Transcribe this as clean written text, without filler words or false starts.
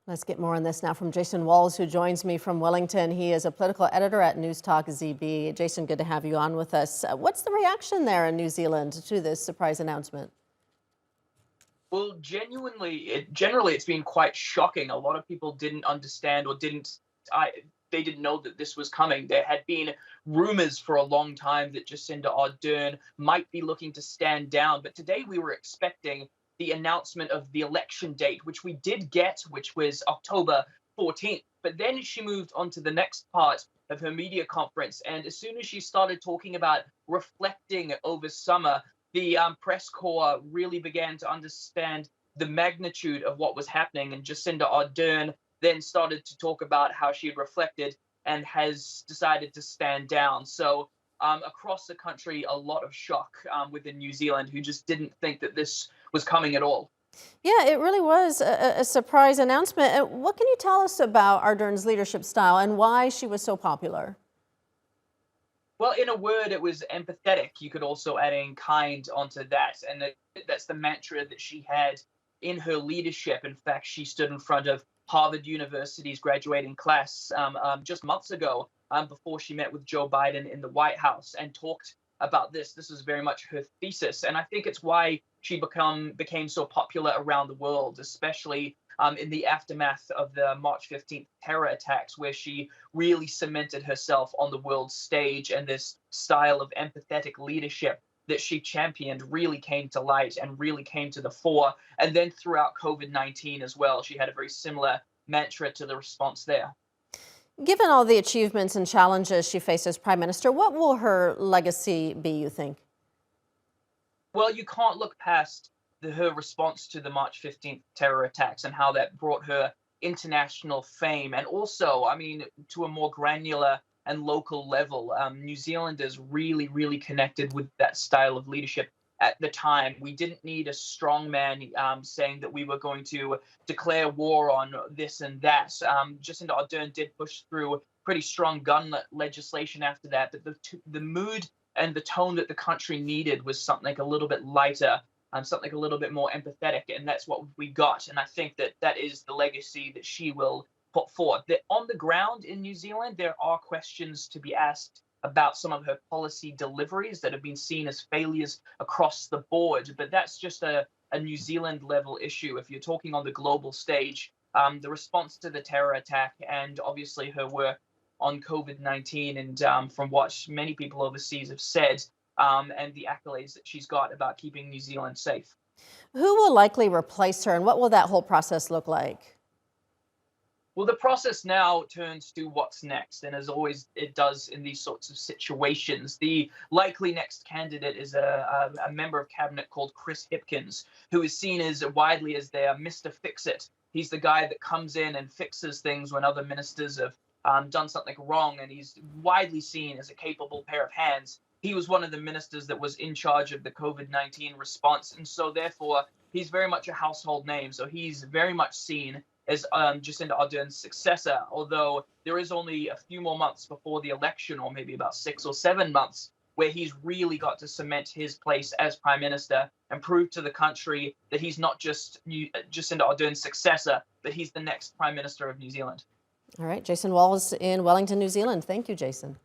Let's get more on this now from Jason Walls, who joins me from Wellington. He is a political editor at News Talk ZB. Jason, good to have you on with us. What's the reaction there in New Zealand to this surprise announcement? Well, generally, it's been quite shocking. A lot of people didn't understand or they didn't know that this was coming. There had been rumors for a long time that Jacinda Ardern might be looking to stand down, but today we were expecting the announcement of the election date, which we did get, which was October 14th. But then she moved on to the next part of her media conference, and as soon as she started talking about reflecting over summer, the press corps really began to understand the magnitude of what was happening. And Jacinda Ardern then started to talk about how she had reflected and has decided to stand down. So across the country, a lot of shock within New Zealand, who just didn't think that this was coming at all. Yeah, it really was a surprise announcement. What can you tell us about Ardern's leadership style and why she was so popular? Well, in a word, it was empathetic. You could also add in kind onto that. And that's the mantra that she had in her leadership. In fact, she stood in front of Harvard University's graduating class just months ago before she met with Joe Biden in the White House and talked about this. This is very much her thesis. And I think it's why she became so popular around the world, especially in the aftermath of the March 15th terror attacks, where she really cemented herself on the world stage, and this style of empathetic leadership that she championed really came to light and really came to the fore. And then throughout COVID-19 as well, she had a very similar mantra to the response there. Given all the achievements and challenges she faced as prime minister, what will her legacy be, you think? Well, you can't look past her response to the March 15th terror attacks and how that brought her international fame. And also, I mean, to a more granular and local level, New Zealanders really connected with that style of leadership at the time. We didn't need a strong man saying that we were going to declare war on this and that. Jacinda Ardern did push through pretty strong gun legislation after that, but the mood and the tone that the country needed was something a little bit lighter, something a little bit more empathetic, and that's what we got. And I think that that is the legacy that she will put forward. That on the ground in New Zealand, there are questions to be asked about some of her policy deliveries that have been seen as failures across the board. But that's just a New Zealand level issue. If you're talking on the global stage, the response to the terror attack and obviously her work on COVID-19 and from what many people overseas have said, and the accolades that she's got about keeping New Zealand safe. Who will likely replace her, and what will that whole process look like? Well, the process now turns to what's next, and as always it does in these sorts of situations, the likely next candidate is a member of cabinet called Chris Hipkins, who is seen as widely as their Mr. Fix-It. He's the guy that comes in and fixes things when other ministers have done something wrong, and he's widely seen as a capable pair of hands. He was one of the ministers that was in charge of the COVID-19 response, and so therefore he's very much a household name. So he's very much seen as Jacinda Ardern's successor, although there is only a few more months before the election, or maybe about 6 or 7 months, where he's really got to cement his place as prime minister and prove to the country that he's not just Jacinda Ardern's successor, but he's the next prime minister of New Zealand. All right, Jason Walls in Wellington, New Zealand. Thank you, Jason.